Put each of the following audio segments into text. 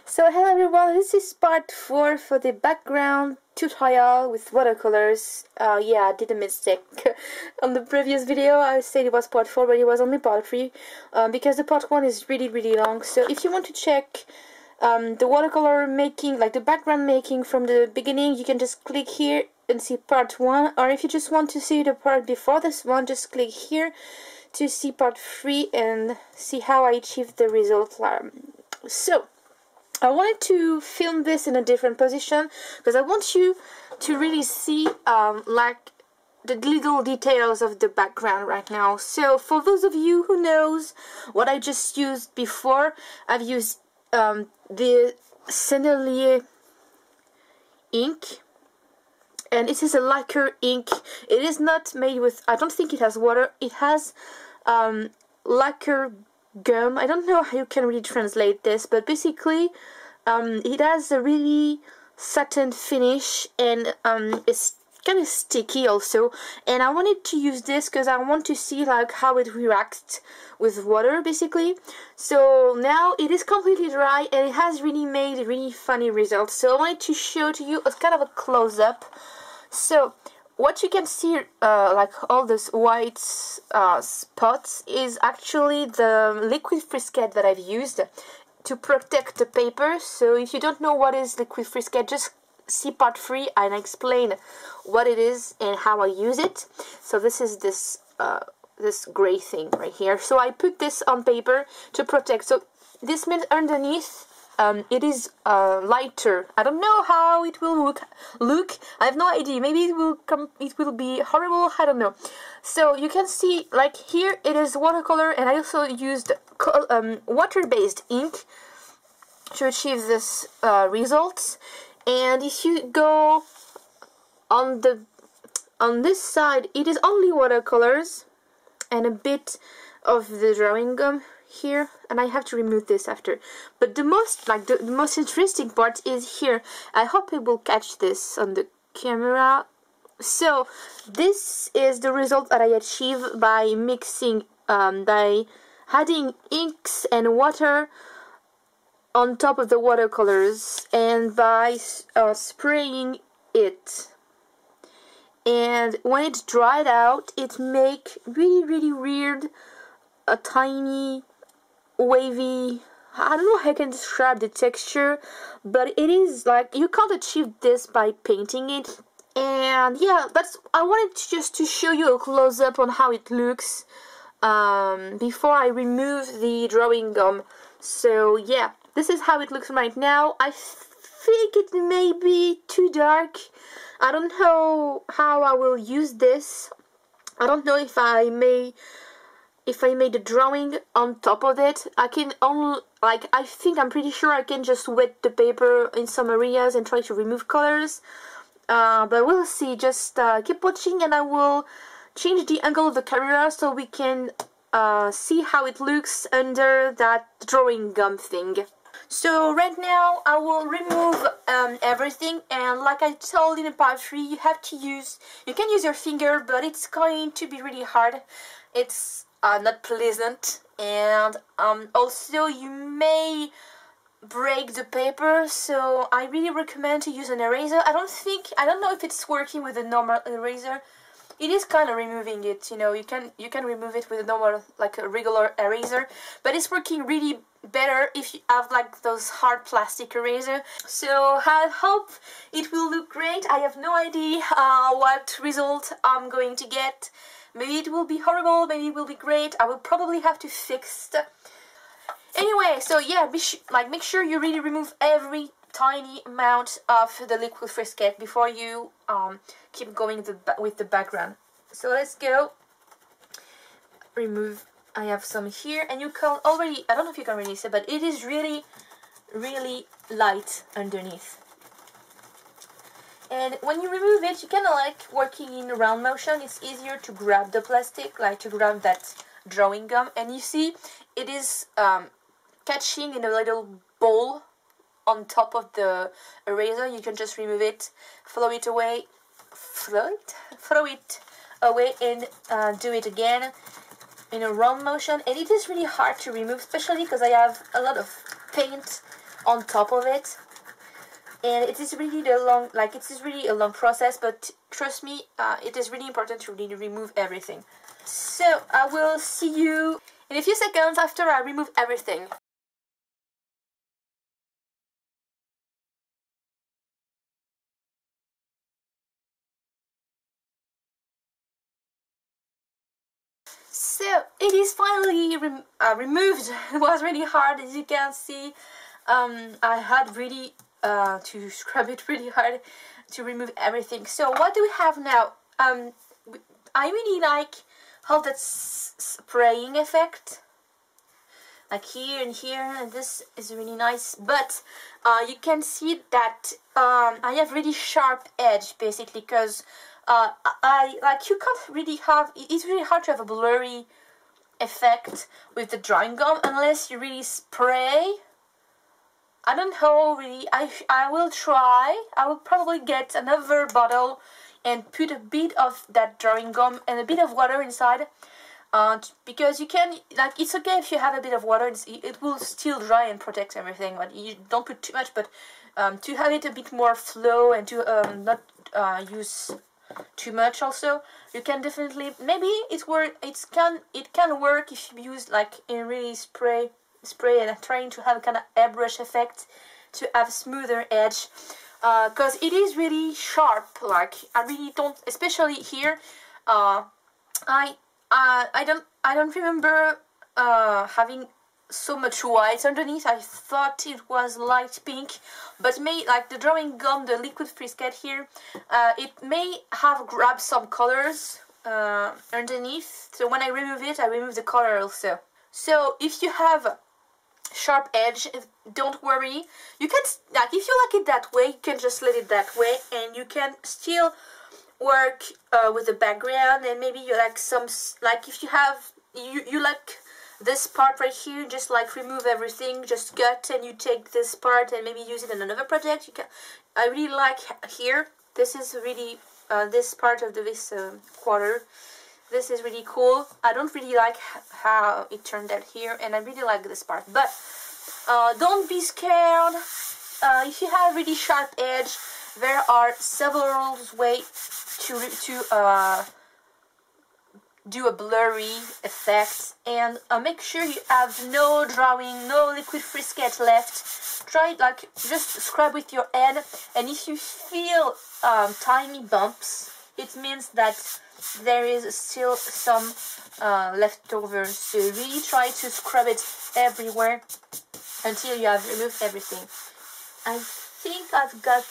So hello everyone, this is part 4 for the background tutorial with watercolors. Yeah, I did a mistake. On the previous video I said it was part 4 but it was only part 3 because the part 1 is really long. So if you want to check the watercolor making, like the background making from the beginning, you can just click here and see part 1, or if you just want to see the part before this one, just click here to see part 3 and see how I achieved the result. So I wanted to film this in a different position because I want you to really see like the little details of the background right now. So for those of you who knows what I just used before, I've used the Sennelier ink, and this is a lacquer ink. It is not made with, I don't think it has water, it has lacquer gum. I don't know how you can really translate this, but basically it has a really satin finish, and it's kind of sticky also, and I wanted to use this because I want to see like how it reacts with water basically. So now it is completely dry and it has really made really funny results, so I wanted to show to you as kind of a close-up. So what you can see, like all these white spots, is actually the liquid frisket that I've used to protect the paper. So if you don't know what is liquid frisket, just see part 3 and I explain what it is and how I use it. So this is this gray thing right here. So I put this on paper to protect. So this means underneath it is lighter. I don't know how it will look. I have no idea. Maybe it will be horrible. I don't know. So you can see, like here, it is watercolor, and I also used water-based ink to achieve this results. And if you go on this side, it is only watercolors and a bit of the drawing gum here, and I have to remove this after. But the most interesting part is here. I hope it will catch this on the camera. So this is the result that I achieved by mixing, by adding inks and water on top of the watercolors, and by spraying it. And when it's dried out, it make really weird, a tiny wavy, I don't know how I can describe the texture, but it is like, you can't achieve this by painting it. And yeah, I wanted just to show you a close-up on how it looks before I remove the drawing gum. So yeah, this is how it looks right now. I think it may be too dark. I don't know how I will use this. I don't know if I made a drawing on top of it. I can only, like, I think I'm pretty sure I can just wet the paper in some areas and try to remove colors. But we'll see. Just keep watching and I will change the angle of the camera so we can see how it looks under that drawing gum thing. So right now I will remove everything, and like I told in part 3, you can use your finger, but it's going to be really hard. It's not pleasant, and also you may break the paper, so I really recommend to use an eraser. I don't know if it's working with a normal eraser. It is kind of removing it, you know, you can remove it with a normal, like a regular eraser, but it's working really better if you have like those hard plastic eraser. So I hope it will look great. I have no idea what result I'm going to get. Maybe it will be horrible, maybe it will be great. I will probably have to fix it. Anyway, so yeah, make sure you really remove every tiny amount of the liquid frisket before you keep going with the background. So let's go. Remove. I have some here, and you can already, I don't know if you can really see, but it is really light underneath. And when you remove it, you kind of like working in round motion. It's easier to grab the plastic, like to grab that drawing gum, and you see it is catching in a little bowl on top of the eraser. You can just remove it, throw it away, and do it again in a round motion. And it is really hard to remove, especially because I have a lot of paint on top of it. And it is really a long process, but trust me, it is really important to really remove everything. So I will see you in a few seconds after I remove everything. So it is finally removed. It was really hard, as you can see. I had really to scrub it really hard to remove everything. So what do we have now? I really like how that spraying effect, like here and here, and this is really nice. But you can see that I have really sharp edge, basically, because you can't really have, it's really hard to have a blurry effect with the drawing gum unless you really spray. I don't know really. I will try. I will probably get another bottle and put a bit of that drawing gum and a bit of water inside, because you can, like, it's okay if you have a bit of water, it will still dry and protect everything, but you don't put too much. But to have it a bit more flow and to not use too much, also you can definitely, maybe it can work if you use like in really spray and trying to have a kind of airbrush effect to have smoother edge, because it is really sharp. Like, I really don't, especially here, I don't remember having so much white underneath. I thought it was light pink, but like the drawing gum, the liquid frisket here, it may have grabbed some colors underneath. So when I remove it, I remove the color also. So if you have sharp edge, don't worry. You can, like, if you like it that way, you can just let it that way, and you can still work with the background. And maybe you like some, like, if you have, you like this part right here, just like remove everything, just cut, and you take this part and maybe use it in another project. You can, I really like here, this is really this part of this quarter, this is really cool. I don't really like how it turned out here, and I really like this part. But don't be scared. If you have really sharp edge, there are several ways to do a blurry effect, and make sure you have no drawing, no liquid frisket left. Try, like, just scrub with your hand, and if you feel tiny bumps, it means that there is still some leftovers. So really try to scrub it everywhere until you have removed everything. I think I've got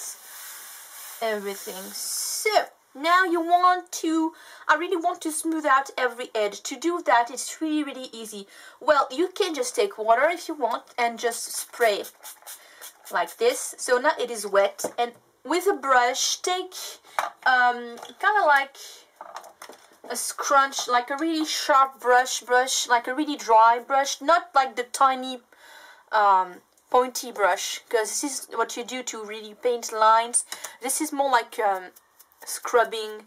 everything. So now I really want to smooth out every edge. To do that, it's really easy. Well, you can just take water if you want and just spray like this. So now it is wet, and with a brush, take kind of like a scrunch, like a really sharp brush, like a really dry brush, not like the tiny pointy brush, because this is what you do to really paint lines. This is more like scrubbing,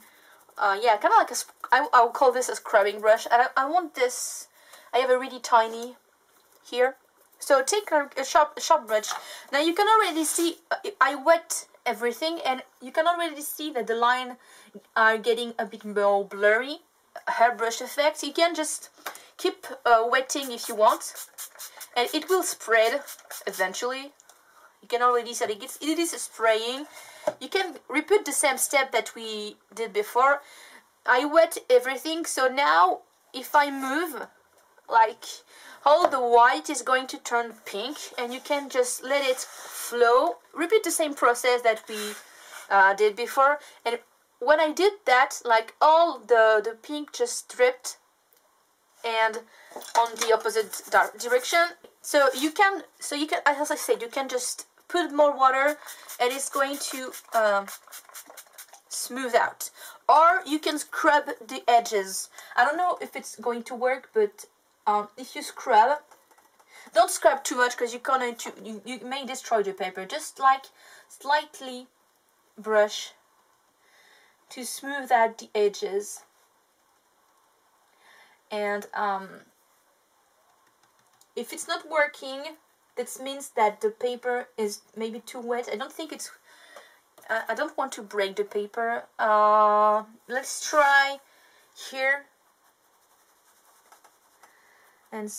yeah, kind of like I would call this a scrubbing brush. I want this, I have a really tiny here, so take a sharp brush. Now you can already see I wet everything, and you can already see that the line are getting a bit more blurry. Hairbrush effect. You can just keep wetting if you want, and it will spread eventually. You can already see it is spraying. You can repeat the same step that we did before. I wet everything, so now if I move, like, all the white is going to turn pink, and you can just let it flow. Repeat the same process that we did before, and when I did that, like, all the pink just dripped and on the opposite direction. So you can, as I said, you can just put more water and it's going to smooth out. Or you can scrub the edges. I don't know if it's going to work, but if you scrub, don't scrub too much because you may destroy the paper. Just like slightly brush to smooth out the edges. And if it's not working, it means that the paper is maybe too wet. I don't think it's, I don't want to break the paper. Let's try here and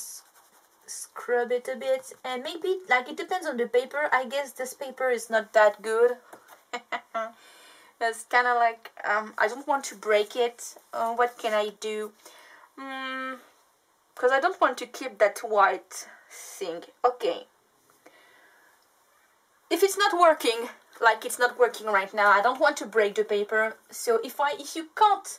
scrub it a bit, and maybe, like, it depends on the paper. I guess this paper is not that good. It's kind of like, I don't want to break it. What can I do? Because I don't want to keep that white thing. Okay. If it's not working, like it's not working right now, I don't want to break the paper. So if you can't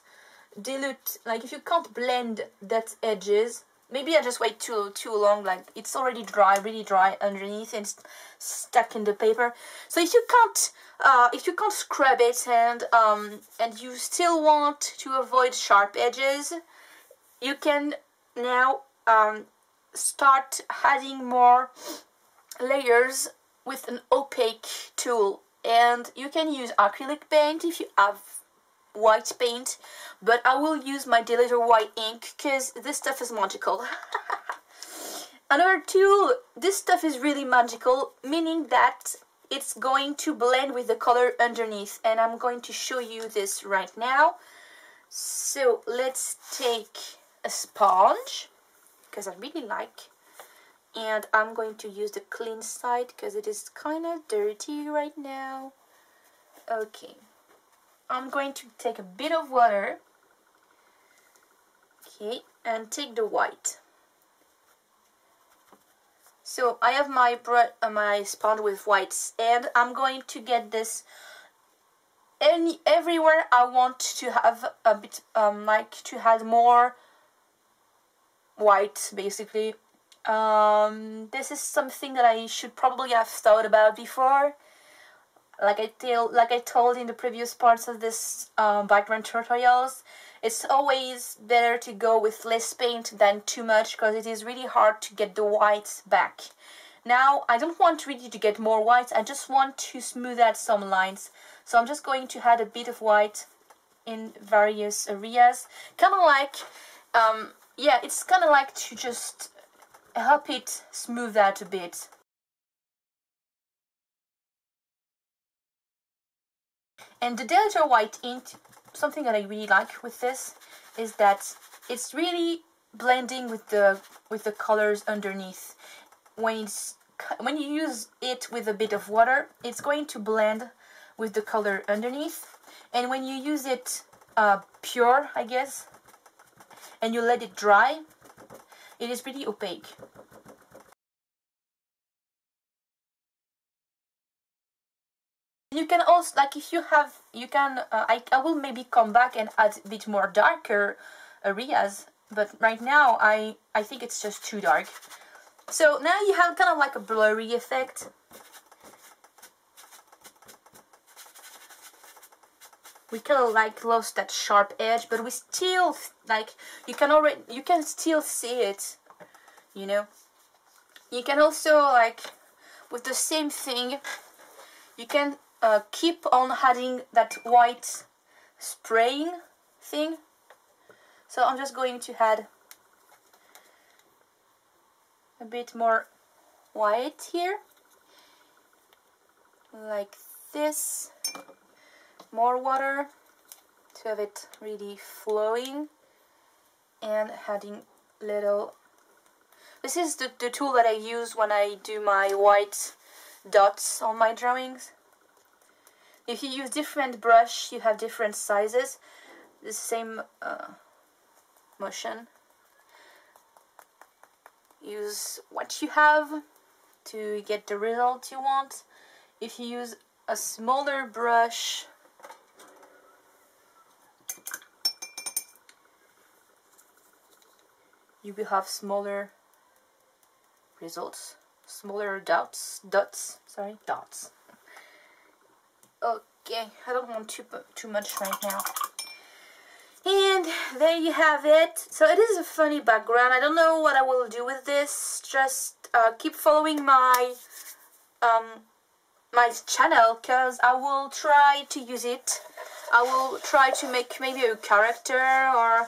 dilute, like if you can't blend that edges, maybe I just wait too long, like it's already dry, really dry underneath and stuck in the paper. So if you can't scrub it and you still want to avoid sharp edges, you can now start adding more layers with an opaque tool. And you can use acrylic paint if you have white paint, but I will use my D.I.Y ink because this stuff is magical. Another tool, this stuff is really magical, meaning that it's going to blend with the color underneath, and I'm going to show you this right now. So let's take a sponge, because I really like, and I'm going to use the clean side because it is kind of dirty right now. Okay, I'm going to take a bit of water, okay, and take the white. So I have my sponge with whites, and I'm going to get this everywhere I want to have a bit, like to have more white, basically. This is something that I should probably have thought about before. Like I told in the previous parts of this background tutorials, it's always better to go with less paint than too much, because it is really hard to get the whites back. Now, I don't want really to get more white, I just want to smooth out some lines. So I'm just going to add a bit of white in various areas. Kind of like, yeah, it's kind of like to just help it smooth out a bit. And the Delta White ink, something that I really like with this is that it's really blending with the colors underneath. When you use it with a bit of water, it's going to blend with the color underneath. And when you use it pure, I guess, and you let it dry, it is pretty opaque. You can also, like, if you have, you can, I will maybe come back and add a bit more darker areas, but right now I think it's just too dark. So now you have kind of like a blurry effect. We kind of like lost that sharp edge, but we still, like, you can still see it, you know. You can also, like, with the same thing, you can keep on adding that white spraying thing. So I'm just going to add a bit more white here, like this. More water to have it really flowing, and adding little. This is the tool that I use when I do my white dots on my drawings. If you use different brush, you have different sizes. The same motion. Use what you have to get the result you want. If you use a smaller brush, you will have smaller results, smaller dots. Okay, I don't want too much right now. And there you have it. So it is a funny background. I don't know what I will do with this. Just keep following my my channel, because I will try to use it. I will try to make maybe a character, or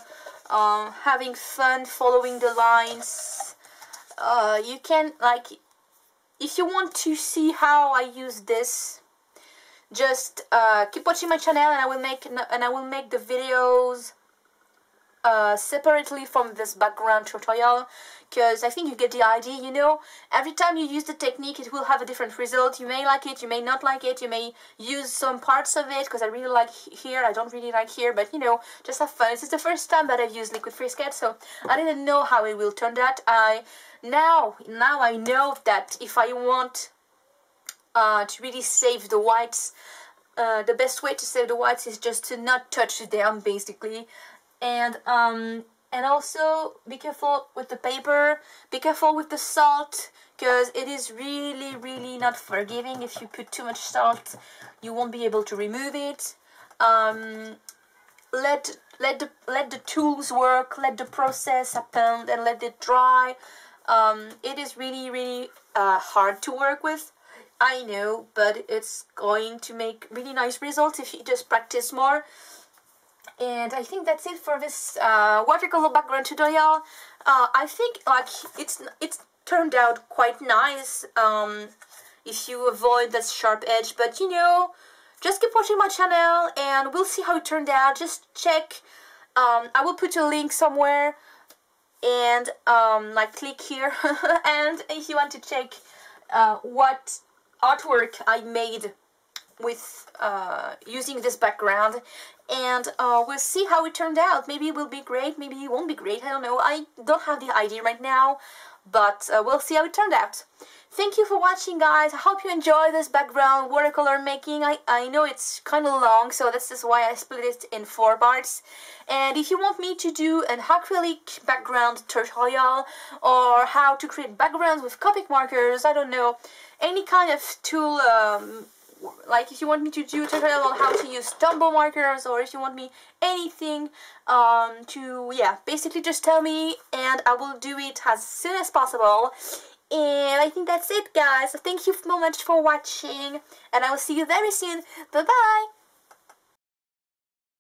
having fun following the lines. You can, like, if you want to see how I use this, just keep watching my channel, and I will make the videos separately from this background tutorial, because I think you get the idea, you know. Every time you use the technique, it will have a different result. You may like it, you may not like it, you may use some parts of it, because I really like here, I don't really like here, but you know, just have fun. This is the first time that I've used liquid free sketch, so I didn't know how it will turn out. Now I know that if I want to really save the whites, the best way to save the whites is just to not touch them, basically. And also be careful with the paper, be careful with the salt, because it is really not forgiving. If you put too much salt, you won't be able to remove it. Let the tools work, let the process happen, and let it dry. It is really hard to work with, I know, but it's going to make really nice results if you just practice more. And I think that's it for this watercolor background tutorial. I think like it's turned out quite nice if you avoid that sharp edge, but you know, just keep watching my channel and we'll see how it turned out. Just check. I will put a link somewhere, and like click here and if you want to check what artwork I made with using this background, and we'll see how it turned out. Maybe it will be great, maybe it won't be great, I don't know. I don't have the idea right now, but we'll see how it turned out. Thank you for watching, guys. I hope you enjoy this background watercolor making. I know it's kind of long, so that's just why I split it in 4 parts. And if you want me to do an acrylic background tutorial, or how to create backgrounds with copic markers, I don't know, any kind of tool, like if you want me to do a tutorial on how to use Tombow markers, or if you want me anything yeah, basically just tell me and I will do it as soon as possible. And I think that's it, guys. Thank you so much for watching, and I will see you very soon. Bye bye.